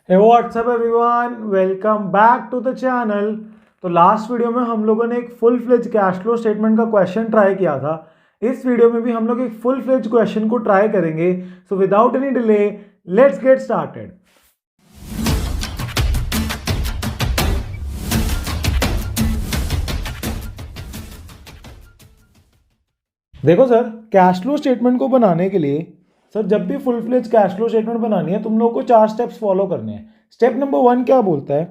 Hey, what's up everyone? Welcome back to the channel. तो last video में हम लोगों ने एक full fledge cash flow statement का क्वेश्चन ट्राई किया था। इस वीडियो में भी हम लोग एक फुल फ्लेज क्वेश्चन को ट्राई करेंगे। So without any delay let's get started. देखो सर, कैश फ्लो स्टेटमेंट को बनाने के लिए सर जब भी full fledge cash flow statement बनानी है तुम लोगों को 4 स्टेप्स फॉलो करने हैं। स्टेप नंबर 1 क्या बोलता है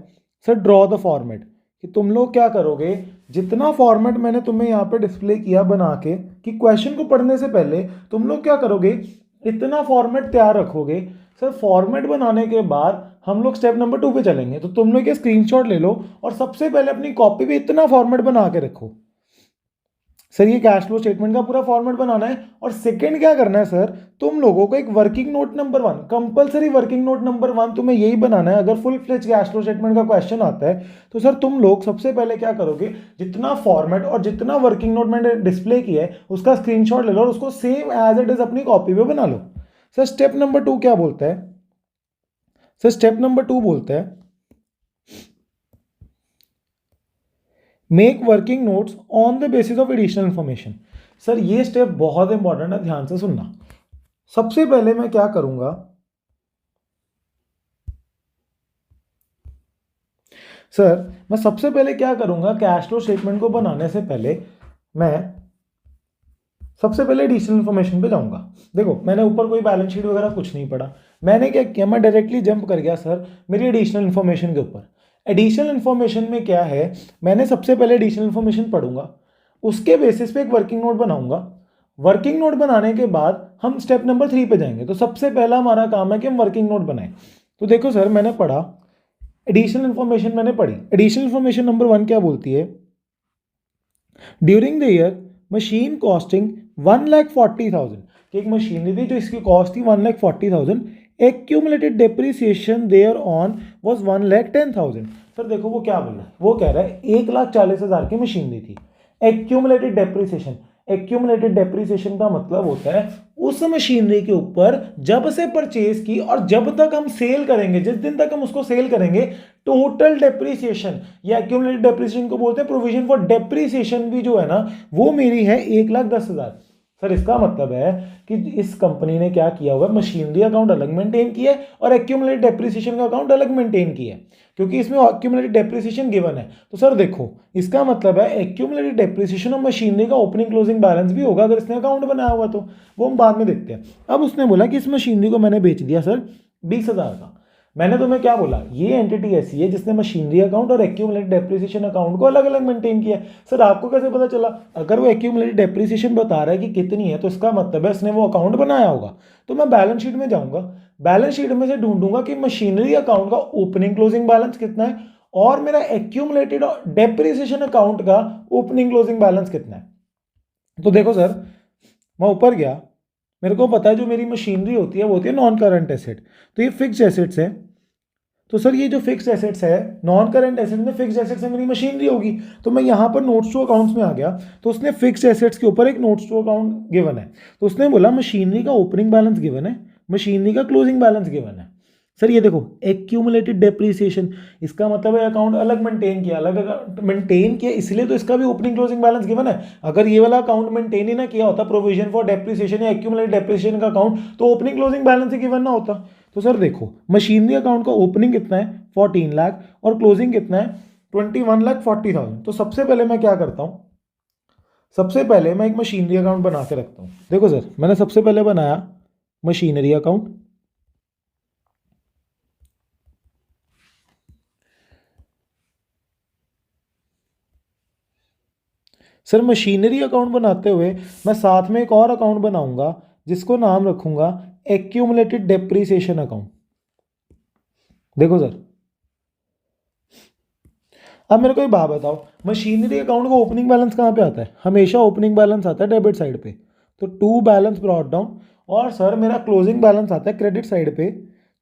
सर? Draw the format. कि तुम लोग क्या करोगे, जितना फॉर्मेट मैंने तुम्हें यहाँ पे डिस्प्ले किया बना के कि क्वेश्चन को पढ़ने से पहले तुम लोग क्या करोगे, इतना फॉर्मेट तैयार रखोगे। सर फॉर्मेट बनाने के बाद हम लोग स्टेप नंबर 2 पे चलेंगे। तो तुम लोग ये स्क्रीनशॉट ले लो और सबसे पहले अपनी कॉपी पे इतना फॉर्मेट बना के रखो। सर ये कैश फ्लो स्टेटमेंट का पूरा फॉर्मेट बनाना है। और सेकंड क्या करना है सर, तुम लोगों को एक working note number 1, compulsory working note number 1 तुम्हें यही बनाना है। अगर full fledge cash flow statement का क्वेश्चन आता है तो सर तुम लोग सबसे पहले क्या करोगे, जितना फॉर्मेट और जितना वर्किंग नोट मैंने डिस्प्ले किया है उसका स्क्रीनशॉट ले लो और उसको सेम एज इट इज अपनी कॉपी पे बना लो। सर स्टेप नंबर 2 क्या बोलता है? सर स्टेप नंबर 2 बोलता है make working notes on the basis of additional information. Sir ये स्टेप बहुत इंपॉर्टेंट है, ध्यान से सुनना। सबसे पहले मैं क्या करूंगा, सर मैं सबसे पहले क्या करूंगा, कैश फ्लो स्टेटमेंट को बनाने से पहले मैं सबसे पहले एडिशनल इन्फॉर्मेशन पे जाऊंगा। देखो मैंने ऊपर कोई बैलेंस शीट वगैरह कुछ नहीं पढ़ा, मैंने क्या किया, मैं डायरेक्टली जंप कर गया सर मेरी एडिशनल इन्फॉर्मेशन के ऊपर। एडिशनल इन्फॉर्मेशन में क्या है, मैंने सबसे पहले एडिशनल इन्फॉर्मेशन पढ़ूंगा, उसके बेसिस पे एक वर्किंग नोट बनाऊंगा। वर्किंग नोट बनाने के बाद हम स्टेप नंबर 3 पे जाएंगे। तो सबसे पहला हमारा काम है कि हम वर्किंग नोट बनाएं। तो देखो सर मैंने पढ़ा, एडिशनल इन्फॉर्मेशन मैंने पढ़ी। एडिशनल इन्फॉर्मेशन नंबर 1 क्या बोलती है, during the year machine costing 1,40,000, कि एक मशीनरी थी जो इसकी कॉस्ट थी 1,40,000, accumulated depreciation there on was 1,10,000। Sir देखो वो क्या बोल रहा है, वो कह रहा है 1,40,000 की मशीनरी थी। एक्यूमुलेटेड डेप्रिसिएशन, एक्यूमुलेटेड डेप्रिसिएशन का मतलब होता है उस मशीनरी के ऊपर जब से परचेज की और जब तक हम सेल करेंगे, जिस दिन तक हम उसको सेल करेंगे, टोटल डेप्रिसिएशन या एक्यूमुलेटेड डेप्रिसिएशन को बोलते हैं। प्रोविजन फॉर डेप्रिसिएशन भी जो है ना वो मेरी है 1,10,000। सर इसका मतलब है कि इस कंपनी ने क्या किया हुआ है, मशीनरी अकाउंट अलग मेंटेन किया है और एक्यूमुलेटेड डेप्रिसिएशन का अकाउंट अलग मेंटेन किया है, क्योंकि इसमें एक्यूमुलेटेड डेप्रिसिएशन गिवन है। तो सर देखो इसका मतलब है एक्यूमुलेटेड डेप्रिसिएशन और मशीनरी का ओपनिंग क्लोजिंग बैलेंस भी होगा अगर इसने अकाउंट बनाया हुआ, तो वो हम बाद में देखते हैं। अब उसने बोला कि इस मशीनरी को मैंने बेच दिया सर 20,000 का। मैंने तुम्हें क्या बोला, ये एंटिटी ऐसी है जिसने मशीनरी अकाउंट और एक्यूमुलेटेड डेप्रिसिएशन अकाउंट को अलग अलग मेंटेन किया है। सर आपको कैसे पता चला? अगर वो एक्यूमुलेटेड डेप्रिसिएशन बता रहा है कि कितनी है तो इसका मतलब है इसने वो अकाउंट बनाया होगा। तो मैं बैलेंस शीट में जाऊंगा, बैलेंस शीट में से ढूंढूंगा कि मशीनरी अकाउंट का ओपनिंग क्लोजिंग बैलेंस कितना है और मेरा एक्यूमुलेटेड डेप्रिसिएशन अकाउंट का ओपनिंग क्लोजिंग बैलेंस कितना है। तो देखो सर मैं ऊपर गया, मेरे को पता है जो मेरी मशीनरी होती है वो होती है नॉन करंट एसेट, तो ये फिक्स एसेट्स है। तो सर ये जो फिक्स एसेट्स है, नॉन करंट एसेट में फिक्स एसेट्स से मेरी मशीनरी होगी। तो मैं यहाँ पर नोट्स टू अकाउंट्स में आ गया, तो उसने फिक्स एसेट्स के ऊपर एक नोट्स टू अकाउंट गिवन है। तो उसने बोला मशीनरी का ओपनिंग बैलेंस गिवन है, मशीनरी का क्लोजिंग बैलेंस गिवन है। सर ये देखो एक्यूमुलेटेड डेप्रिसिएशन, इसका मतलब है अकाउंट अलग मेंटेन किया, अलग मेंटेन किया, इसलिए तो इसका भी ओपनिंग क्लोजिंग बैलेंस गिवन है। अगर ये वाला अकाउंट मेंटेन ही ना किया होता, प्रोविजन फॉर डेप्रिसिएशन या एक्यूमुलेटेड डेप्रिसिएशन का अकाउंट, तो ओपनिंग क्लोजिंग बैलेंस ही गिवन ना होता। तो सर देखो मशीनरी अकाउंट का ओपनिंग कितना है 14 लाख और क्लोजिंग कितना है 21,40,000। तो सबसे पहले मैं क्या करता हूँ, सबसे पहले मैं एक मशीनरी अकाउंट बना के रखता हूँ। देखो सर मैंने सबसे पहले बनाया machinery account, sir machinery account बनाते हुए मैं साथ में एक और अकाउंट बनाऊंगा जिसको नाम रखूंगा एक्यूमुलेटेड डेप्रिसिएशन अकाउंट। देखो सर अब मेरे को एक बात बताओ, मशीनरी अकाउंट का ओपनिंग बैलेंस कहाँ पे आता है? हमेशा ओपनिंग बैलेंस आता है डेबिट साइड पे, तो टू बैलेंस ब्रॉट डाउन। और सर मेरा क्लोजिंग बैलेंस आता है क्रेडिट साइड पे,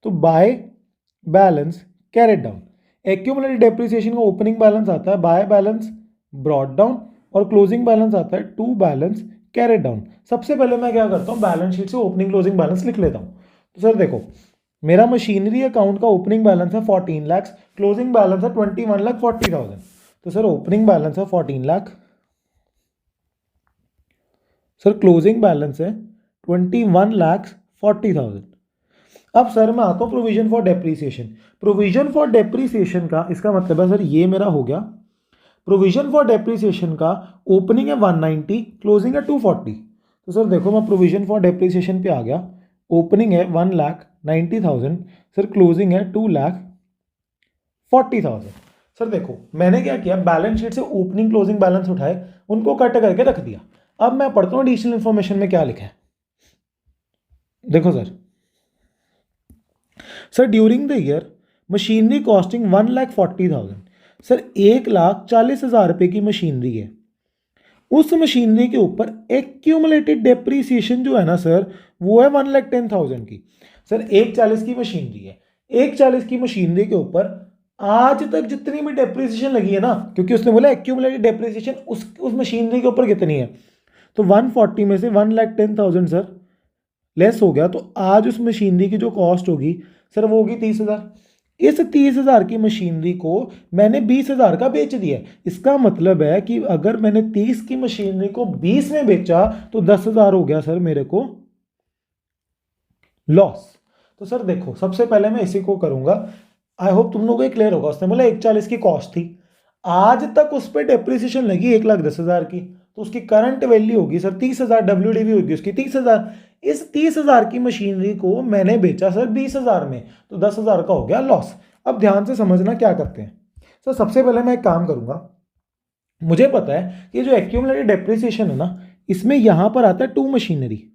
तो bye balance carried down. Accumulated depreciation का ओपनिंग बैलेंस आता है बाय बैलेंस ब्रॉट डाउन और क्लोजिंग बैलेंस आता है टू बैलेंस कैरेट डाउन। सबसे पहले मैं क्या करता हूँ, बैलेंस शीट से ओपनिंग क्लोजिंग बैलेंस लिख लेता हूँ। तो सर देखो मेरा मशीनरी अकाउंट का ओपनिंग बैलेंस है 14 लाख, क्लोजिंग बैलेंस है 21,40,000। तो सर ओपनिंग बैलेंस है 14 लाख, सर क्लोजिंग बैलेंस है 21,40,000। अब सर मैं आता हूँ provision for depreciation. Provision for depreciation का इसका मतलब है सर ये मेरा हो गया, प्रोविजन फॉर डेप्रीसिएशन का ओपनिंग है 190, क्लोजिंग है 240। तो सर देखो मैं प्रोविजन फॉर डेप्रीसिएशन पे आ गया, ओपनिंग है 1,90,000, सर क्लोजिंग है 2,40,000। सर देखो मैंने क्या किया, बैलेंस शीट से ओपनिंग क्लोजिंग बैलेंस उठाए, उनको कट करके रख दिया। अब मैं पढ़ता हूँ एडिशनल इन्फॉर्मेशन में क्या लिखा है। देखो sir during the year machinery costing 1,40,000। Sir 1,40,000 रुपये की मशीनरी है, उस मशीनरी के ऊपर एक्यूमुलेटेड डेप्रीसिएशन जो है ना सर वो है 1,10,000 की। सर 1,40 की मशीनरी है, 1,40 की मशीनरी के ऊपर आज तक जितनी भी डेप्रीसिएशन लगी है ना, क्योंकि उसने बोला एक्यूमुलेटेड डेप्रीसिएशन उस मशीनरी के ऊपर कितनी है, तो 140 में से 1,10,000 सर लेस हो गया, तो आज उस मशीनरी की जो कॉस्ट होगी सर वो होगी 30,000। इस 30,000 की मशीनरी को मैंने 20,000 का बेच दिया। इसका मतलब है कि अगर मैंने 30 की मशीनरी को 20 में बेचा तो 10,000 हो गया सर मेरे को लॉस। तो सर देखो सबसे पहले मैं इसी को करूंगा, आई होप तुम लोगों को क्लियर होगा। उसने बोला 1,40 की कॉस्ट थी, आज तक उस पर डेप्रिसिएशन लगी 1,10,000 की, तो उसकी करंट वैल्यू होगी सर 30,000, WDV होगी उसकी 30,000। इस 30,000 की मशीनरी को मैंने बेचा सर 20,000 में, तो 10,000 का हो गया लॉस। अब ध्यान से समझना क्या करते हैं सर। सबसे पहले मैं एक काम करूंगा, मुझे पता है कि जो एक्यूमुलेटेड डेप्रिसिएशन है ना इसमें यहां पर आता है to machinery.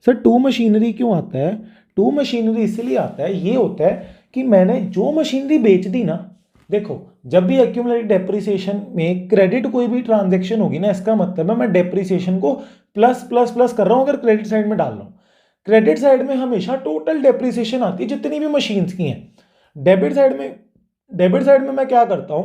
Sir to machinery क्यों आता है, टू मशीनरी इसलिए आता है, ये होता है कि मैंने जो मशीनरी बेच दी ना, देखो जब भी एक्यूमुलेटेड डेप्रिसिएशन में क्रेडिट कोई भी ट्रांजैक्शन होगी ना, इसका मतलब है मैं डेप्रिसिएशन को प्लस प्लस प्लस कर रहा हूं, अगर क्रेडिट साइड में डाल रहा हूं। क्रेडिट साइड में हमेशा टोटल डेप्रिसिएशन आती है जितनी भी मशीन्स की हैं। डेबिट साइड में मैं क्या करता हूं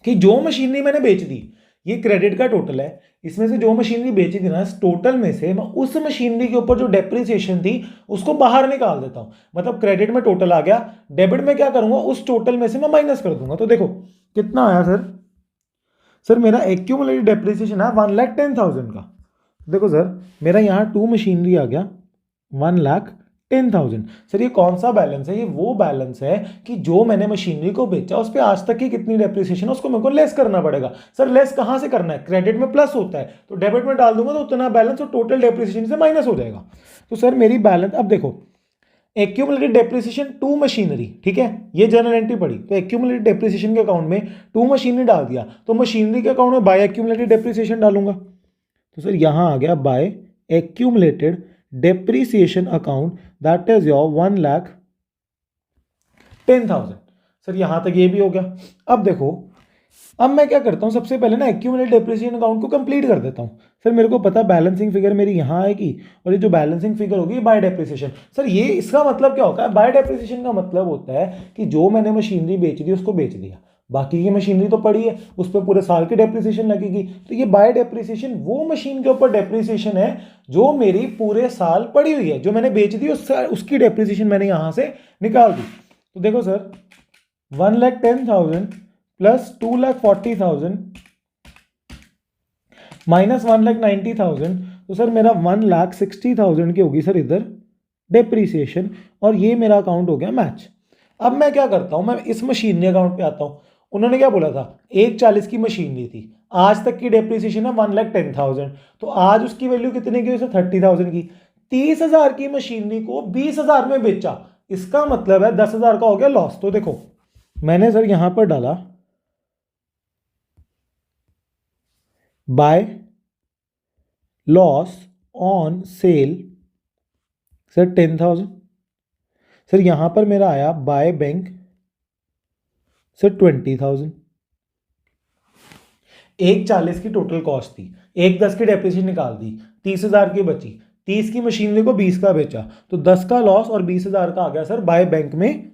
कि जो मशीनरी मैंने बेच दी, ये क्रेडिट का टोटल है, इसमें से जो मशीनरी बेची थी ना इस टोटल में से मैं उस मशीनरी के ऊपर जो डेप्रिसिएशन थी उसको बाहर निकाल देता हूं। मतलब क्रेडिट में टोटल आ गया, डेबिट में क्या करूंगा उस टोटल में से मैं माइनस कर दूंगा। तो देखो कितना आया सर, सर मेरा एक्यूमुलेटेड डेप्रिसिएशन है 1,10,000 का। देखो सर मेरा यहाँ टू मशीनरी आ गया 1,10,000। सर ये कौन सा बैलेंस है, ये वो बैलेंस है कि जो मैंने मशीनरी को बेचा उस पर आज तक की कितनी डेप्रिसिएशन है उसको मेरे को लेस करना पड़ेगा। सर लेस कहाँ से करना है, क्रेडिट में प्लस होता है तो डेबिट में डाल दूंगा तो उतना बैलेंस और टोटल डेप्रिसिएशन से माइनस हो जाएगा। तो सर मेरी बैलेंस, अब देखो एक्यूमुलेटेड डेप्रिसिएशन टू मशीनरी, ठीक है ये जनरल एंट्री पड़ी, तो एक्यूमुलेटेड डेप्रिसिएशन के अकाउंट में टू मशीनरी डाल दिया, तो मशीनरी के अकाउंट में बाय एक्यूमुलेटेड डेप्रिसिएशन डालूंगा। तो सर यहां आ गया by accumulated depreciation account, that is your 1,10,000। Sir यहां तक ये भी हो गया। अब देखो अब मैं क्या करता हूं, सबसे पहले ना एक्यूमुलेटेड डेप्रिसिएशन अकाउंट को कंप्लीट कर देता हूं। सर मेरे को पता बैलेंसिंग फिगर मेरी यहां आएगी और ये जो बैलेंसिंग फिगर होगी बाय डेप्रिसिएशन। सर ये इसका मतलब क्या होता है, बाय डेप्रिसिएशन का मतलब होता है कि जो मैंने मशीनरी बेच दी उसको बेच दिया, बाकी की मशीनरी तो पड़ी है उस पर पूरे साल की डेप्रिसिएशन लगेगी। तो ये बाय डेप्रिसिएशन वो मशीन के ऊपर डेप्रिसिएशन है जो मेरी पूरे साल पड़ी हुई है, जो मैंने बेच दी उसकी डेप्रिसिएशन मैंने यहां से निकाल दी। तो देखो सर 1,10,000 प्लस 2,40,000 माइनस 1,90,000, तो सर मेरा 1,60,000 की होगी सर इधर डेप्रीसिएशन, और ये मेरा अकाउंट हो गया मैच। अब मैं क्या करता हूं, मैं इस मशीनरी अकाउंट पे आता हूं। उन्होंने क्या बोला था 1,40 की मशीनरी थी, आज तक की डेप्रीसिएशन है 1,10,000, तो आज उसकी वैल्यू कितने की, उसे 30,000 की। 30,000 की मशीनरी को 20,000 में बेचा, इसका मतलब है 10,000 का हो गया लॉस। तो देखो मैंने सर यहां पर डाला by loss on sale sir 10,000। Sir यहां पर मेरा आया बाय बैंक सर 20,000। 1,40 की टोटल कॉस्ट थी, 1,10 की डेप्रिसिएशन निकाल दी, 30,000 की बची, 30 की मशीनरी को 20 का बेचा, तो 10 का लॉस और 20,000 का आ गया सर बाय बैंक में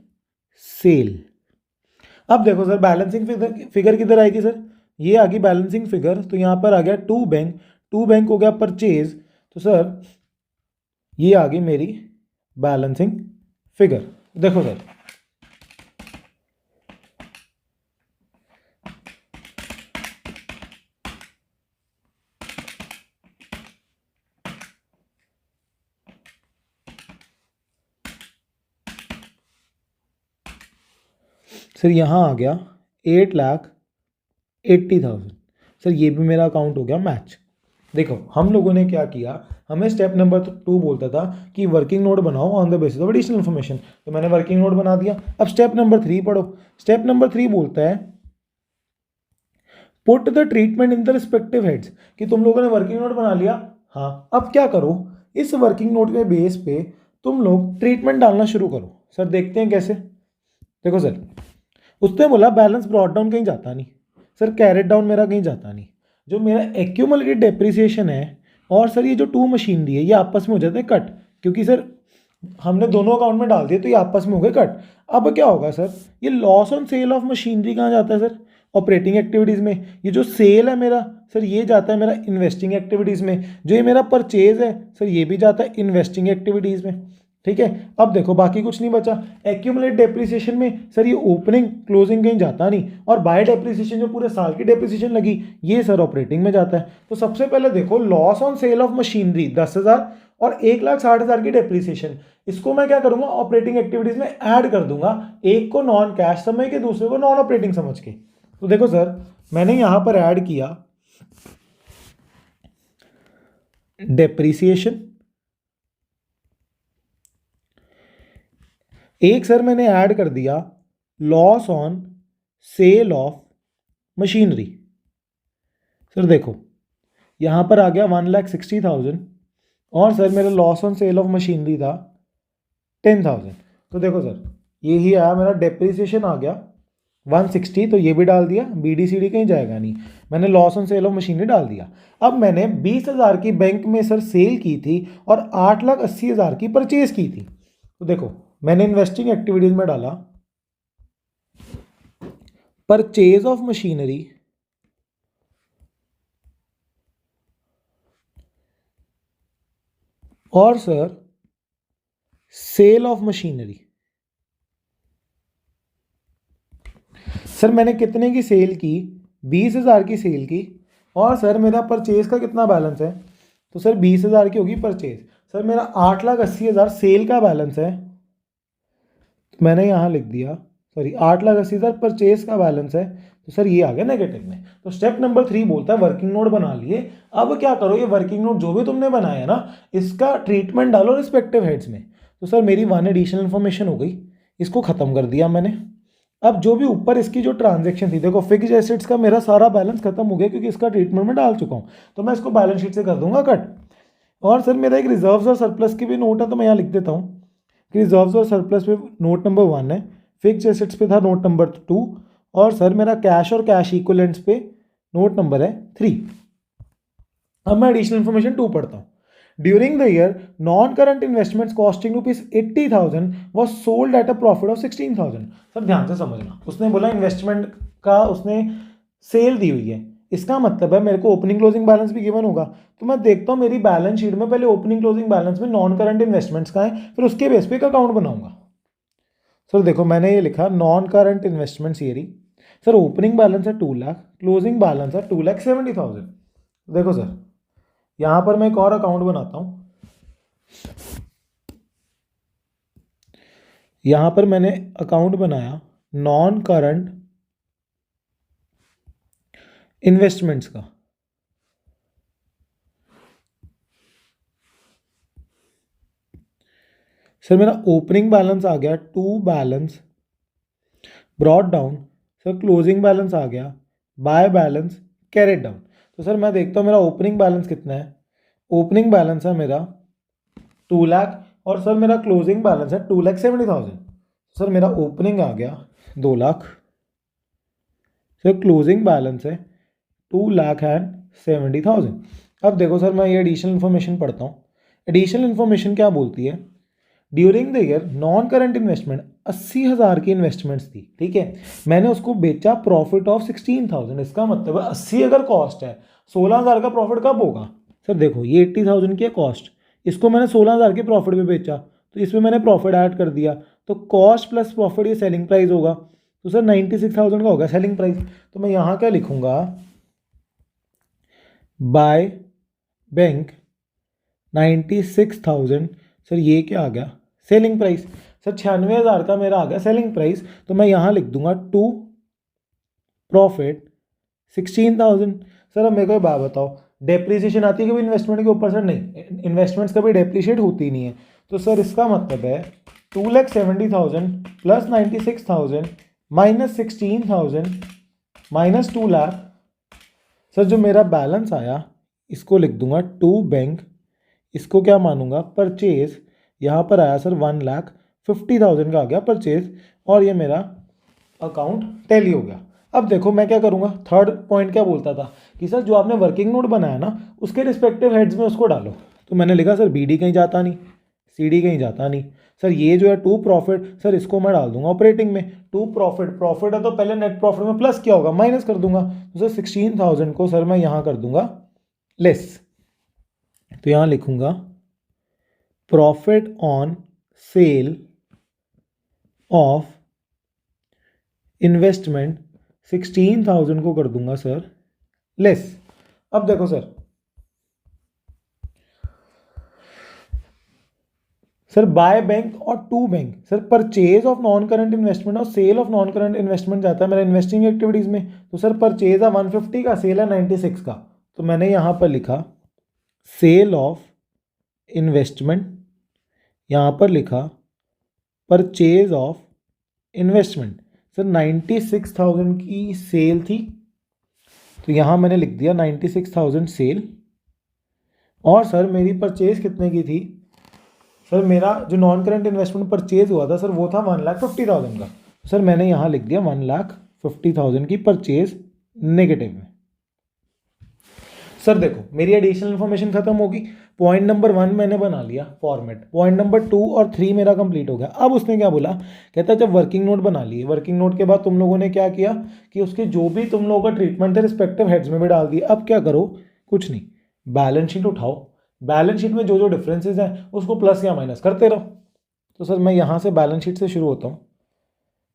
सेल। अब देखो सर बैलेंसिंग फिगर किधर आएगी सर, ये आ गई बैलेंसिंग फिगर, तो यहां पर आ गया टू बैंक हो गया परचेज, तो सर ये आ गई मेरी बैलेंसिंग फिगर। देखो सर, सर यहाँ आ गया 8,80,000। सर ये भी मेरा अकाउंट हो गया मैच। देखो हम लोगों ने क्या किया, हमें स्टेप नंबर 2 बोलता था कि वर्किंग नोट बनाओ on the basis of additional information, तो मैंने वर्किंग नोट बना दिया। अब स्टेप नंबर 3 पढ़ो। स्टेप नंबर 3 बोलता है put the treatment in the respective heads, कि तुम लोगों ने वर्किंग नोट बना लिया। हाँ, अब क्या करो, इस वर्किंग नोट के बेस पे तुम लोग ट्रीटमेंट डालना शुरू करो। सर देखते हैं कैसे। देखो सर, उसने बोला बैलेंस ब्रॉट डाउन कहीं जाता नहीं, सर कैरेट डाउन मेरा कहीं जाता नहीं। जो मेरा एक्यूमुलेटेड डेप्रिसिएशन है और सर ये जो टू मशीनरी है, ये आपस में हो जाते हैं कट, क्योंकि सर हमने दोनों अकाउंट में डाल दिए तो ये आपस में हो गए कट। अब क्या होगा सर, ये loss on sale of machinery कहाँ जाता है सर, ऑपरेटिंग एक्टिविटीज़ में। ये जो सेल है मेरा सर, ये जाता है मेरा इन्वेस्टिंग एक्टिविटीज़ में। जो ये मेरा परचेज है सर, ये भी जाता है इन्वेस्टिंग एक्टिविटीज़ में। ठीक है, अब देखो बाकी कुछ नहीं बचा। एक्यूमुलेट डेप्रिसिएशन में सर ये ओपनिंग क्लोजिंग कहीं जाता नहीं, और बाय डेप्रिसिएशन जो पूरे साल की डेप्रिसिएशन लगी, ये सर ऑपरेटिंग में जाता है। तो सबसे पहले देखो, loss on sale of machinery 10,000 और 1,60,000 की डेप्रिसिएशन, इसको मैं क्या करूंगा, ऑपरेटिंग एक्टिविटीज में ऐड कर दूंगा, एक को नॉन कैश समझ के दूसरे को नॉन ऑपरेटिंग समझ के। तो देखो सर, मैंने यहां पर ऐड किया डेप्रिसिएशन, एक सर मैंने ऐड कर दिया loss on sale of machinery. Sir देखो यहां पर आ गया 1,60,000 और सर मेरा loss on sale of machinery था 10,000। तो देखो सर, यही आया मेरा डेप्रिसिएशन आ गया 160, तो ये भी डाल दिया, BDCD कहीं जाएगा नहीं, मैंने loss on sale of machinery डाल दिया। अब मैंने 20,000 की बैंक में सर सेल की थी और 8,80,000 की परचेज की थी। तो देखो मैंने इन्वेस्टिंग एक्टिविटीज में डाला परचेज ऑफ मशीनरी और sir sale of machinery. Sir मैंने कितने की सेल की, 20,000 की सेल की, और सर मेरा परचेज का कितना बैलेंस है, तो सर 20,000 की होगी परचेज। सर मेरा 8,80,000 सेल का बैलेंस है, तो मैंने यहाँ लिख दिया, सॉरी 8,80,000 परचेज का बैलेंस है, तो सर ये आ गया नेगेटिव में। तो स्टेप नंबर 3 बोलता है वर्किंग नोट बना लिए। अब क्या करो, ये वर्किंग नोट जो भी तुमने बनाया है ना, इसका ट्रीटमेंट डालो रिस्पेक्टिव हेड्स में। तो सर मेरी 1 एडिशनल इन्फॉर्मेशन हो गई, इसको खत्म कर दिया मैंने। अब जो भी ऊपर इसकी जो ट्रांजैक्शन थी, देखो फिक्स्ड एसेट्स का मेरा सारा बैलेंस खत्म हो गया क्योंकि इसका ट्रीटमेंट में डाल चुका हूँ, तो मैं इसको बैलेंस शीट से कर दूंगा कट। और सर मेरा एक रिजर्व्स और सरप्लस की भी नोट है, तो मैं यहाँ लिख देता हूँ कि रिजर्व्स और सरप्लस पे नोट नंबर 1 है, फिक्स्ड एसेट्स पे था नोट नंबर 2, और सर मेरा कैश और कैश इक्विवेलेंट्स पे नोट नंबर है 3। अब मैं एडिशनल इन्फॉर्मेशन 2 पढ़ता हूँ। During the year non current investments costing ₹80,000 was sold at a profit of 16,000। Sir ध्यान से समझना, उसने बोला इन्वेस्टमेंट का उसने सेल दी हुई है, इसका मतलब है मेरे को ओपनिंग क्लोजिंग बैलेंस भी गिवन होगा। तो मैं देखता हूँ मेरी बैलेंस शीट में पहले ओपनिंग क्लोजिंग बैलेंस में नॉन करंट इन्वेस्टमेंट्स का है, फिर उसके बेस पे एक अकाउंट बनाऊंगा। सर देखो मैंने ये लिखा नॉन करंट इन्वेस्टमेंट्स ईयरी। सर ओपनिंग बैलेंस है 2 लाख, क्लोजिंग बैलेंस है 2,70,000। देखो सर यहां पर मैं एक और अकाउंट बनाता हूं, यहां पर मैंने अकाउंट बनाया नॉन करंट इन्वेस्टमेंट्स का। सर मेरा ओपनिंग बैलेंस आ गया 2 balance brought down, sir closing balance आ गया बाय बैलेंस कैरेट डाउन। तो सर मैं देखता हूँ मेरा ओपनिंग बैलेंस कितना है, ओपनिंग बैलेंस है मेरा 2 लाख और सर मेरा क्लोजिंग बैलेंस है 2,70,000। सर मेरा ओपनिंग आ गया 2 लाख, सर क्लोजिंग बैलेंस है 2,70,000। अब देखो सर मैं ये एडिशनल इन्फॉर्मेशन पढ़ता हूँ। एडिशनल इन्फॉर्मेशन क्या बोलती है, during the year non current investment 80,000 की इन्वेस्टमेंट्स थी, ठीक है, मैंने उसको बेचा प्रॉफिट ऑफ 16,000। इसका मतलब है 80 अगर कॉस्ट है, 16,000 का प्रॉफिट कब होगा। सर देखो ये 80,000 की है कॉस्ट, इसको मैंने 16,000 के प्रॉफिट पे बेचा, तो इसमें मैंने प्रॉफिट ऐड कर दिया, तो कॉस्ट प्लस प्रॉफिट ये सेलिंग प्राइस होगा। तो सर 96,000 का होगा सेलिंग प्राइस। तो मैं यहाँ क्या लिखूँगा, बाय बैंक 96,000, सर ये क्या आ गया, सेलिंग प्राइस। सर 96,000 का मेरा आ गया सेलिंग प्राइस। तो मैं यहाँ लिख दूंगा टू प्रॉफिट 16,000। सर अब मेरे को एक बात बताओ, डेप्रीसिएशन आती है कभी इन्वेस्टमेंट के ऊपर? सर नहीं, इन्वेस्टमेंट्स कभी डेप्रीशिएट होती नहीं है। तो सर इसका मतलब है 2,70,000 प्लस 96,000 माइनस 16,000 माइनस 2,00,000। सर जो मेरा बैलेंस आया इसको लिख दूंगा टू बैंक, इसको क्या मानूंगा, परचेज। यहाँ पर आया सर 1,50,000 का आ गया परचेज, और ये मेरा अकाउंट टैली हो गया। अब देखो मैं क्या करूँगा, थर्ड पॉइंट क्या बोलता था कि सर जो आपने वर्किंग नोट बनाया ना उसके रिस्पेक्टिव हेड्स में उसको डालो। तो मैंने लिखा सर BD कहीं जाता नहीं, CD कहीं जाता नहीं। सर ये जो है टू प्रॉफिट, सर इसको मैं डाल दूंगा ऑपरेटिंग में। टू प्रॉफिट, प्रॉफिट है तो पहले नेट प्रॉफिट में प्लस क्या होगा, माइनस कर दूंगा। तो सर 16,000 को सर मैं यहाँ कर दूंगा लेस। तो यहाँ लिखूंगा profit on sale of investment 16,000 को कर दूंगा सर लेस। अब देखो सर बाय बैंक और to bank, sir purchase of non current investment और sale of non current investment जाता है मेरा इन्वेस्टिंग एक्टिविटीज में। तो सर परचेज है 150 का, सेल है 96 का। तो मैंने यहाँ पर लिखा सेल ऑफ इन्वेस्टमेंट, यहाँ पर लिखा परचेज ऑफ इन्वेस्टमेंट। सर 96,000 की सेल थी, तो यहाँ मैंने लिख दिया 96,000 सेल। और सर मेरी परचेज कितने की थी, सर मेरा जो नॉन करंट इन्वेस्टमेंट परचेज हुआ था सर वो था 1,50,000 का। सर मैंने यहाँ लिख दिया 1,50,000 की परचेज नेगेटिव में। सर देखो मेरी एडिशनल इन्फॉर्मेशन खत्म होगी। पॉइंट नंबर 1 मैंने बना लिया फॉर्मेट, पॉइंट नंबर 2 और 3 मेरा कंप्लीट हो गया। अब उसने क्या बोला, कहता है जब वर्किंग नोट बना लिए, वर्किंग नोट के बाद तुम लोगों ने क्या किया कि उसके जो भी तुम लोगों का ट्रीटमेंट है रिस्पेक्टिव हेड्स में भी डाल दिए। अब क्या करो, कुछ नहीं, बैलेंस शीट उठाओ, बैलेंस शीट में जो जो डिफरेंसेज हैं उसको प्लस या माइनस करते रहो। तो सर मैं यहाँ से बैलेंस शीट से शुरू होता हूँ।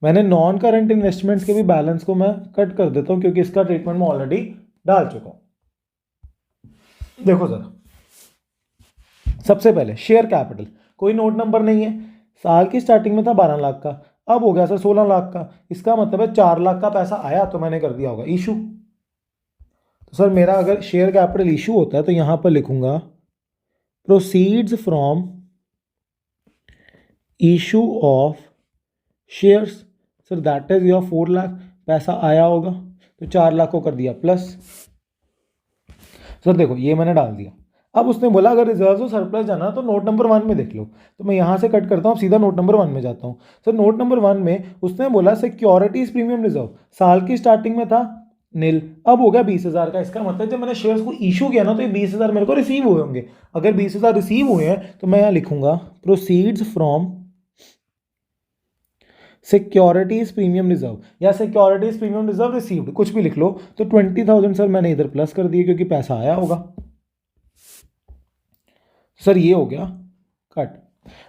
मैंने नॉन करंट इन्वेस्टमेंट्स के भी बैलेंस को मैं कट कर देता हूँ क्योंकि इसका ट्रीटमेंट मैं ऑलरेडी डाल चुका हूँ। देखो सर सबसे पहले शेयर कैपिटल, कोई नोट नंबर नहीं है, साल की स्टार्टिंग में था 12 लाख का, अब हो गया सर 16 लाख का। इसका मतलब है 4 लाख का पैसा आया तो मैंने कर दिया होगा इशू। तो सर मेरा अगर शेयर कैपिटल इशू होता है तो यहां पर लिखूंगा proceeds from issue of shares. Sir that is your 4 lakh, पैसा आया होगा तो 4 लाख को कर दिया प्लस। सर देखो ये मैंने डाल दिया। अब उसने बोला अगर रिजर्व और सरप्लस जाना तो नोट नंबर 1 में देख लो, तो मैं यहाँ से कट करता हूँ, सीधा नोट नंबर 1 में जाता हूँ। सर नोट नंबर 1 में उसने बोला सिक्योरिटीज प्रीमियम रिजर्व साल की स्टार्टिंग में था नील, अब हो गया 20,000 का। इसका मतलब जब मैंने शेयर्स को इशू किया ना तो ये 20,000 मेरे को रिसीव हुए होंगे। अगर 20,000 रिसीव हुए हैं तो मैं यहाँ लिखूंगा proceeds from securities premium reserve या सिक्योरिटीज प्रीमियम रिजर्व रिसीव्ड, कुछ भी लिख लो। तो 20,000 सर मैंने इधर प्लस कर दिए क्योंकि पैसा आया होगा। सर ये हो गया कट।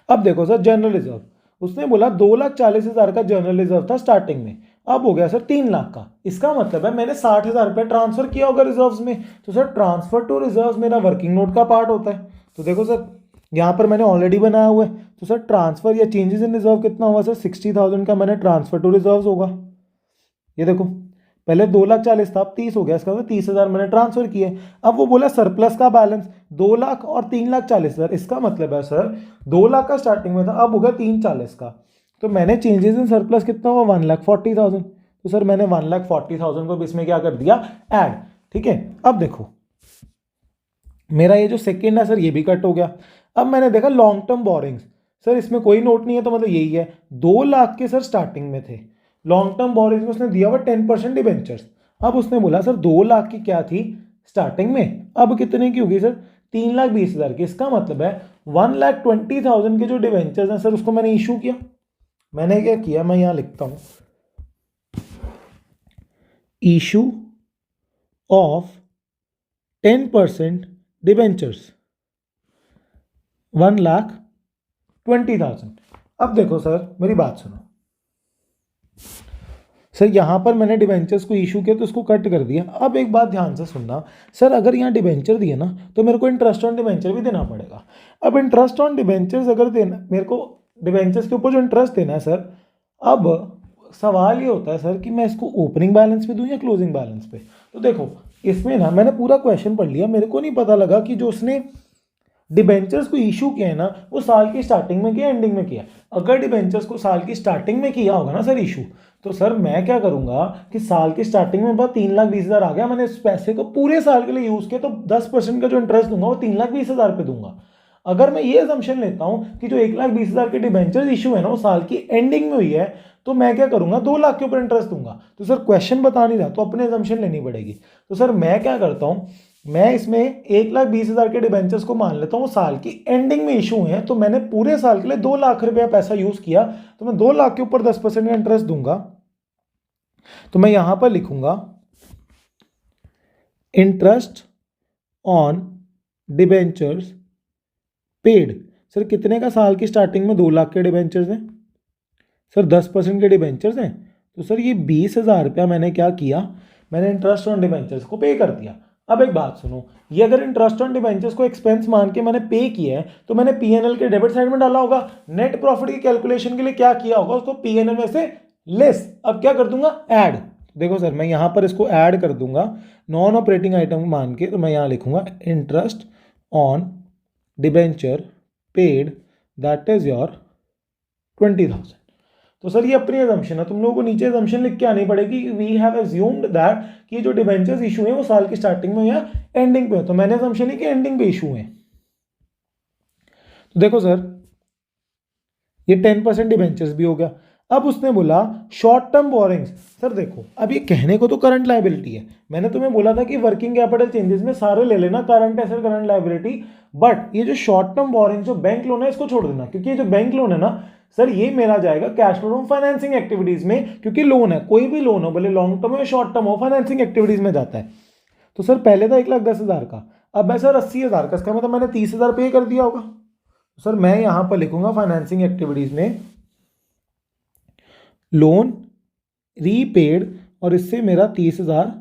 अब देखो सर जनरल रिजर्व, उसने बोला 2,40,000 का जनरल रिजर्व था स्टार्टिंग में, अब हो गया सर 3 लाख का। इसका मतलब है मैंने 60,000 रुपये ट्रांसफर किया होगा रिजर्व्स में। तो सर ट्रांसफर टू रिजर्व्स मेरा वर्किंग नोट का पार्ट होता है। तो देखो सर यहाँ पर मैंने ऑलरेडी बनाया हुआ है, तो सर ट्रांसफर या चेंजेस इन रिजर्व कितना हुआ सर 60,000 का मैंने ट्रांसफर टू रिजर्व्स होगा। ये देखो पहले 2,40,000 था, अब 30 हो गया, इसका मतलब 30,000 मैंने ट्रांसफर किए। अब वो बोला सरप्लस का बैलेंस 2 लाख और 3,40,000, इसका मतलब है सर 2 लाख का स्टार्टिंग में था, अब हो गया 3,40,000 का। तो मैंने चेंजेस इन सरप्लस कितना हुआ 1,40,000। तो सर मैंने 1,40,000 को भी इसमें क्या कर दिया ऐड। ठीक है, अब देखो मेरा ये जो सेकेंड है सर ये भी कट हो गया। अब मैंने देखा लॉन्ग टर्म बोरिंग्स, सर इसमें कोई नोट नहीं है तो मतलब यही है 2 लाख के सर स्टार्टिंग में थे। लॉन्ग टर्म बोरिंग्स में उसने दिया हुआ 10% डिबेंचर्स। अब उसने बोला सर 2 लाख की क्या थी स्टार्टिंग में, अब कितने की होगी सर 3,20,000 की। इसका मतलब है 1,20,000 के जो डिबेंचर्स हैं सर उसको मैंने इशू किया। मैंने क्या किया, मैं यहाँ लिखता हूँ इशू ऑफ 10% डिबेंचर्स 1,20,000 20,000। अब देखो सर मेरी बात सुनो सर, यहाँ पर मैंने डिबेंचर्स को इशू किया तो उसको कट कर दिया। अब एक बात ध्यान से सुनना सर, अगर यहाँ डिबेंचर दिए ना तो मेरे को इंटरेस्ट ऑन डिबेंचर भी देना पड़ेगा। अब इंटरेस्ट ऑन डिबेंचर्स अगर देना, मेरे को डिबेंचर्स के ऊपर जो इंटरेस्ट देना है सर, अब सवाल ये होता है सर कि मैं इसको ओपनिंग बैलेंस पे दूं या क्लोजिंग बैलेंस पे। तो देखो इसमें ना मैंने पूरा क्वेश्चन पढ़ लिया, मेरे को नहीं पता लगा कि जो उसने डिबेंचर्स को इशू किया है ना वो साल की स्टार्टिंग में किया एंडिंग में किया। अगर डिबेंचर्स को साल की स्टार्टिंग में किया होगा ना सर इशू, तो सर मैं क्या करूंगा कि साल की स्टार्टिंग में बस 3,20,000 आ गया, मैंने इस पैसे को पूरे साल के लिए यूज किया तो 10% का जो इंटरेस्ट दूंगा वो 3,20,000 पे दूंगा। अगर मैं ये असम्पशन लेता हूं कि जो 1,20,000 के डिबेंचर्स इशू है ना वो साल की एंडिंग में हुई है, तो मैं क्या करूंगा 2 लाख के ऊपर इंटरेस्ट दूंगा। तो सर क्वेश्चन बता नहीं रहा तो अपने असम्पशन लेनी पड़ेगी। तो सर मैं क्या करता हूं, मैं इसमें 1,20,000 के डिबेंचर्स को मान लेता हूँ साल की एंडिंग में इशू हैं, तो मैंने पूरे साल के लिए 2 लाख रुपया पैसा यूज किया, तो मैं 2 लाख के ऊपर 10% का इंटरेस्ट दूंगा। तो मैं यहां पर लिखूंगा interest on debentures paid. Sir कितने का साल की स्टार्टिंग में 2 लाख के डिबेंचर्स हैं सर, 10% के डिबेंचर्स हैं, तो सर ये 20,000 रुपया मैंने क्या किया, मैंने इंटरेस्ट ऑन डिबेंचर्स को पे कर दिया। अब एक बात सुनो, ये अगर इंटरेस्ट ऑन डिबेंचर्स को एक्सपेंस मान के मैंने पे किया है तो मैंने पीएनएल के डेबिट साइड में डाला होगा, नेट प्रॉफिट की कैलकुलेशन के लिए क्या किया होगा उसको पीएनएल में से लेस। अब क्या कर दूंगा ऐड। देखो सर मैं यहां पर इसको ऐड कर दूंगा नॉन ऑपरेटिंग आइटम मान के, तो मैं यहां लिखूंगा interest on debenture paid that is your 20,000। तो सर ये अपनी अजम्पशन है, तुम लोगों को नीचे अजम्पशन लिख के आनी पड़ेगी। वी हैव अज्यूम्ड दैट कि जो डिबेंचर्स इशू है वो साल की स्टार्टिंग में या एंडिंग पे हो, तो मैंने अजम्पशन है कि एंडिंग पे इशू है। तो देखो सर ये 10% डिबेंचर्स भी हो गया। अब उसने बोला शॉर्ट टर्म बोरिंग्स। सर देखो अब ये कहने को तो करंट लायबिलिटी है, मैंने तुम्हें बोला था कि वर्किंग कैपिटल चेंजेस में सारे ले लेना current asset current liability, but ये जो शॉर्ट टर्म बोरिंग जो बैंक लोन है इसको छोड़ देना, क्योंकि ये जो बैंक लोन है ना सर ये मेरा जाएगा cash flow from financing activities में, क्योंकि लोन है कोई भी लोन हो भले लॉन्ग टर्म हो शॉर्ट टर्म हो फाइनेंसिंग एक्टिविटीज में जाता है। तो सर पहले था 1,10,000 का, अब है सर 80,000 का, इसका मतलब मैंने 30,000 पे कर दिया होगा। तो सर मैं यहां पर लिखूंगा फाइनेंसिंग एक्टिविटीज में लोन रीपेड और इससे मेरा 30,000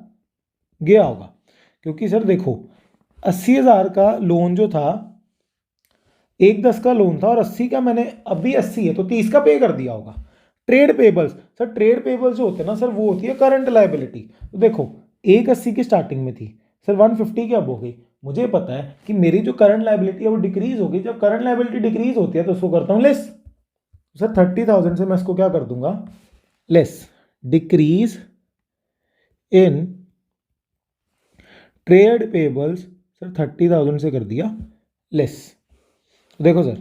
गया होगा, क्योंकि सर देखो 80,000 का लोन जो था 1,10 का लोन था और 80 का मैंने अभी 80 है तो 30 का पे कर दिया होगा। Trade payables, sir trade payables जो होते हैं ना सर वो होती है करंट लायबिलिटी। तो देखो 180 की स्टार्टिंग में थी सर 150 की अब हो गई, मुझे पता है कि मेरी जो करंट लायबिलिटी है वो डिक्रीज होगी, जब करंट लायबिलिटी डिक्रीज होती है तो उसको करता हूँ लेस। सर 30,000 से मैं इसको क्या कर दूंगा less, decrease in trade payables sir 30,000 से कर दिया लेस। देखो सर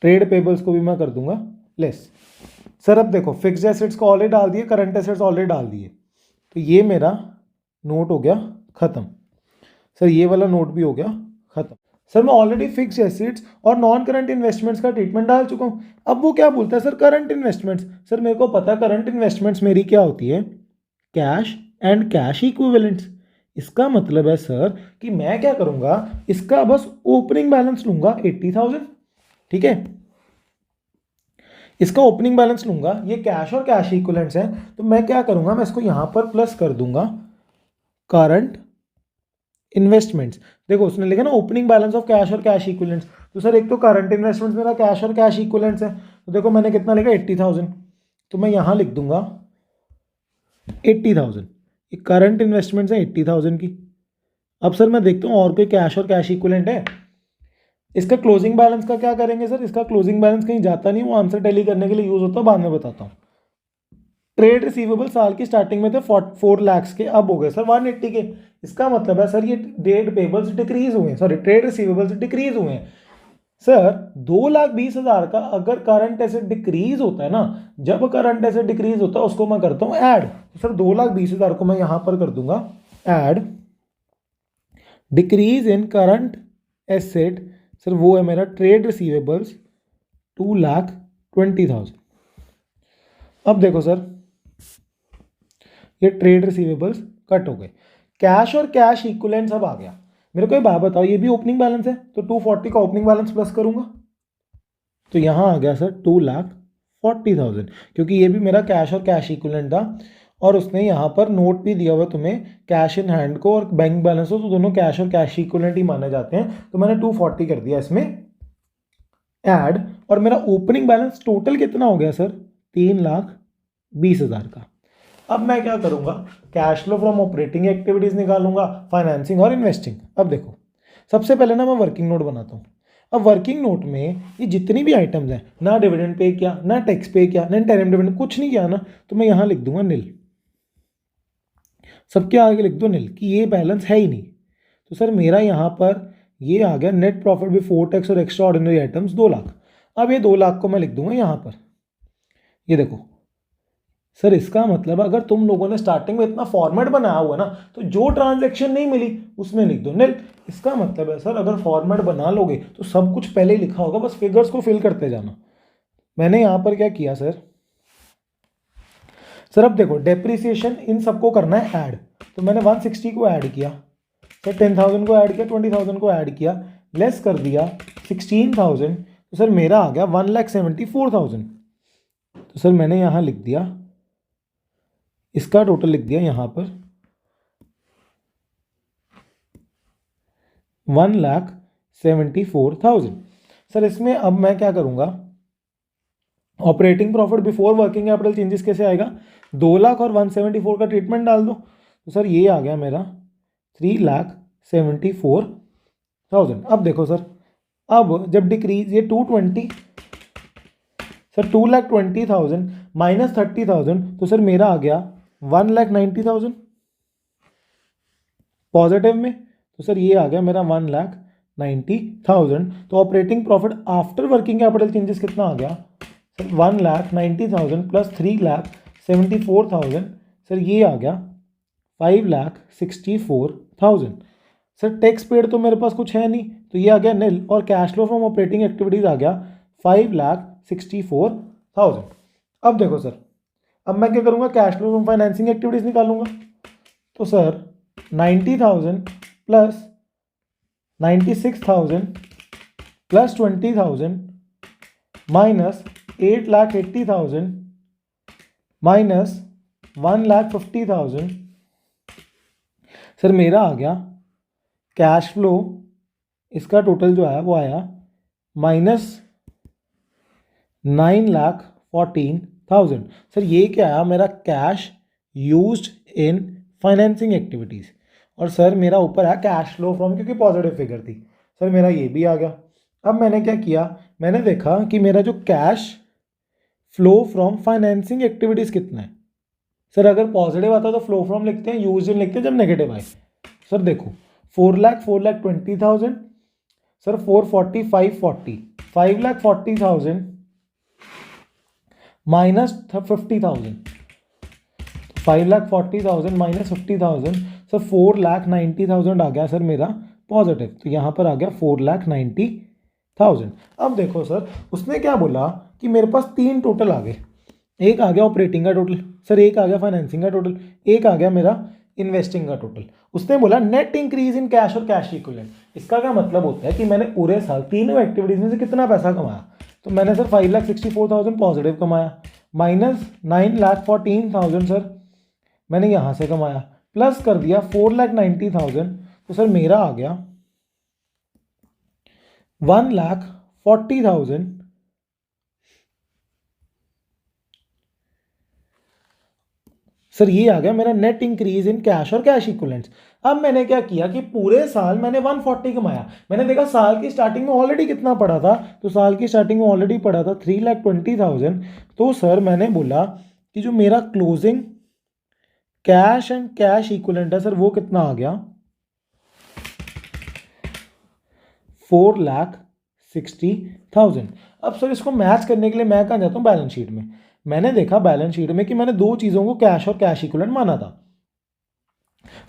ट्रेड पेबल्स को भी मैं कर दूंगा लेस। सर अब देखो फिक्स्ड एसेट्स को ऑलरेडी डाल दिए, करंट एसेट्स ऑलरेडी डाल दिए, तो ये मेरा नोट हो गया खत्म। सर ये वाला नोट भी हो गया खत्म। सर मैं ऑलरेडी फिक्स एसेट्स और नॉन करंट इन्वेस्टमेंट्स का ट्रीटमेंट डाल चुका हूं। अब वो क्या बोलता है सर करंट इन्वेस्टमेंट्स। सर मेरे को पता करंट इन्वेस्टमेंट्स मेरी क्या होती है कैश एंड कैश इक्विवेलेंट्स। इसका मतलब है सर कि मैं क्या करूंगा इसका बस ओपनिंग बैलेंस लूंगा 80,000, ठीक है, इसका ओपनिंग बैलेंस लूंगा, ये कैश और कैश इक्विवेलेंट्स हैं, तो मैं क्या करूंगा मैं इसको यहां पर प्लस कर दूंगा करंट इन्वेस्टमेंट्स। देखो उसने लिखा ना ओपनिंग बैलेंस ऑफ कैश और कैश इक्विवेलेंट्स, तो सर एक तो करंट इन्वेस्टमेंट्स मेरा कैश और कैश इक्विवेलेंट्स है, तो देखो मैंने कितना लिखा 80,000, तो मैं यहां लिख दूंगा 80,000, ये करंट इन्वेस्टमेंट्स है 80,000 की। अब सर मैं देखता हूँ और कोई कैश और कैश इक्विवेलेंट है। इसका क्लोजिंग बैलेंस का क्या करेंगे सर, इसका क्लोजिंग बैलेंस कहीं जाता नहीं, वो आंसर टैली करने के लिए यूज होता है, बाद में बताता हूँ। ट्रेड रिसीवेबल साल की स्टार्टिंग में थे 4 लाख के, अब हो गए सर 180 के। इसका मतलब है सर ये ट्रेड पेबल्स डिक्रीज हुए, सॉरी ट्रेड रिसीवेबल्स डिक्रीज हुए हैं। सर 2,20,000 का अगर करंट एसेट डिक्रीज होता है ना, जब करंट एसेट डिक्रीज होता है उसको मैं करता हूं ऐड। सर 2,20,000 को मैं यहां पर कर दूंगा add, decrease in current asset sir वो है मेरा ट्रेड रिसीवेबल्स 2,20,000। अब देखो सर ये ट्रेड रिसीवेबल्स कट हो गए, कैश और कैश इक्विवेलेंट्स अब आ गया। मेरे को एक बात बताओ, ये भी ओपनिंग बैलेंस है तो 240 का ओपनिंग बैलेंस प्लस करूंगा, तो यहाँ आ गया सर 2,40,000, क्योंकि ये भी मेरा कैश और कैश इक्विवेलेंट था, और उसने यहाँ पर नोट भी दिया हुआ तुम्हें कैश इन हैंड को और बैंक बैलेंस हो, तो दोनों कैश और कैश इक्विवेलेंट ही माने जाते हैं। तो मैंने 240 कर दिया इसमें ऐड, और मेरा ओपनिंग बैलेंस टोटल कितना हो गया सर? 3,20,000 का। अब मैं क्या करूंगा? Cash flow from operating activities निकालूंगा, फाइनेंसिंग और इन्वेस्टिंग। अब देखो, सबसे पहले ना मैं वर्किंग नोट बनाता हूँ। अब वर्किंग नोट में ये जितनी भी आइटम्स हैं, ना डिविडेंड पे किया, ना टैक्स पे किया, ना इंटरिम डिविडेंड, कुछ नहीं किया ना, तो मैं यहाँ लिख दूंगा नील। सबके आगे लिख दो नील, कि ये बैलेंस है ही नहीं। तो सर मेरा यहाँ पर ये आ गया नेट प्रॉफिट बिफोर टैक्स और एक्स्ट्रा ऑर्डिनरी आइटम्स 2 लाख। अब ये 2 लाख को मैं लिख दूंगा यहाँ पर। ये देखो सर, इसका मतलब अगर तुम लोगों ने स्टार्टिंग में इतना फॉर्मेट बनाया हुआ ना, तो जो ट्रांजैक्शन नहीं मिली उसमें लिख दो नील। इसका मतलब है सर, अगर फॉर्मेट बना लोगे तो सब कुछ पहले ही लिखा होगा, बस फिगर्स को फिल करते जाना। मैंने यहाँ पर क्या किया सर? सर अब देखो, डेप्रिसिएशन इन सबको करना है ऐड, तो मैंने 160 को ऐड किया सर, 10,000 को ऐड किया, 20,000 को ऐड किया, लेस कर दिया 16,000, तो सर मेरा आ गया 1,74,000। तो सर मैंने यहाँ लिख दिया, इसका टोटल लिख दिया यहाँ पर 1,74,000। सर इसमें अब मैं क्या करूँगा? Operating profit before working capital changes कैसे आएगा? 2 लाख और 174 का ट्रीटमेंट डाल दो, तो सर ये आ गया मेरा 3,74,000। अब देखो सर, अब जब डिक्रीज ये 220, सर 2,20,000 माइनस 30,000, तो सर मेरा आ गया 1,90,000 पॉजिटिव में। तो सर ये आ गया मेरा 1,90,000। तो operating profit after working capital changes कितना आ गया सर? 1,90,000 प्लस 3,74,000, सर ये आ गया 5,64,000। सर टैक्स पेड तो मेरे पास कुछ है नहीं, तो ये आ गया नील, और cash flow from operating activities आ गया 5,64,000। अब देखो सर, अब मैं क्या करूँगा? Cash flow from financing activities निकालूंगा। तो sir 90,000 plus 96,000 plus 20,000 minus 8,80,000 minus 1,50,000, sir मेरा आ गया कैश फ्लो, इसका टोटल जो है वो आया माइनस 9,14,000। सर ये क्या आया? मेरा cash used in financing activities. और सर मेरा ऊपर है कैश फ्लो फ्रॉम, क्योंकि पॉजिटिव फिगर थी, सर मेरा ये भी आ गया। अब मैंने क्या किया? मैंने देखा कि मेरा जो cash flow from financing activities कितना है। सर अगर पॉजिटिव आता तो फ्लो फ्रॉम लिखते हैं, यूज इन लिखते हैं जब नेगेटिव आए। सर देखो 4,20,000, सर 440, 540, 5,40,000 माइनस 50,000, 5,40,000 माइनस 50,000, सर 4,90,000 आ गया सर मेरा पॉजिटिव। तो यहाँ पर आ गया 4,90,000। अब देखो सर, उसने क्या बोला कि मेरे पास 3 टोटल आ गए। एक आ गया ऑपरेटिंग का टोटल, सर एक आ गया फाइनेंसिंग का टोटल, एक आ गया मेरा इन्वेस्टिंग का टोटल। उसने बोला नेट इंक्रीज इन कैश और कैश इक्विवेलेंट। इसका क्या मतलब होता है कि मैंने पूरे साल तीनों एक्टिविटीज में से कितना पैसा कमाया। तो मैंने सर 5,64,000 पॉजिटिव कमाया, माइनस 9,14,000 सर मैंने यहाँ से कमाया, प्लस कर दिया 4,90,000, तो सर मेरा आ गया 1,40,000। सर ये आ गया मेरा नेट इंक्रीज इन कैश और कैश इक्विवेलेंट्स। अब मैंने क्या किया कि पूरे साल मैंने 140 कमाया। मैंने देखा साल की स्टार्टिंग में ऑलरेडी कितना पड़ा था, तो साल की स्टार्टिंग में ऑलरेडी पड़ा था 3,20,000। तो सर मैंने बोला कि जो मेरा closing cash and cash equivalent है सर, वो कितना आ गया 4,60,000। अब सर इसको मैच करने के लिए मैं कहाँ जाता हूँ? बैलेंस शीट में। मैंने देखा बैलेंस शीट में कि मैंने 2 चीज़ों को कैश और कैश इक्विवेलेंट माना था।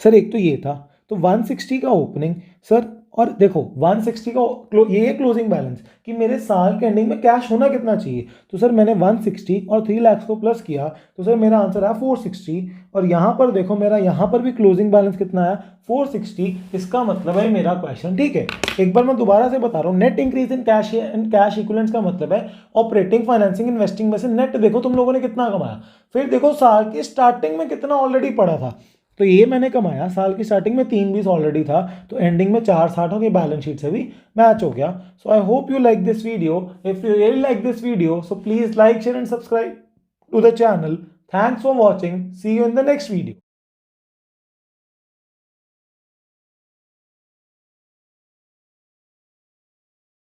सर एक तो ये था, तो 160 का ओपनिंग, सर और देखो 160 का ये है क्लोजिंग बैलेंस कि मेरे साल के एंडिंग में कैश होना कितना चाहिए। तो सर मैंने 160 और 3 लाख को प्लस किया तो सर मेरा आंसर है 460। और यहाँ पर देखो मेरा यहाँ पर भी क्लोजिंग बैलेंस कितना है 460। इसका मतलब है मेरा क्वेश्चन ठीक है। एक बार मैं दोबारा से बता रहा हूँ, net increase in cash equivalents का मतलब है ऑपरेटिंग फाइनेंसिंग इन्वेस्टिंग में से नेट देखो तुम लोगों ने कितना कमाया, फिर देखो साल की स्टार्टिंग में कितना ऑलरेडी पड़ा था। तो ये मैंने कमाया साल की स्टार्टिंग में 320 ऑलरेडी था, तो एंडिंग में 460 हो गया, बैलेंस शीट से भी मैच हो गया। So I hope you like this video. If you really like this video so please like share and subscribe to the channel. Thanks for watching, see you in the next video.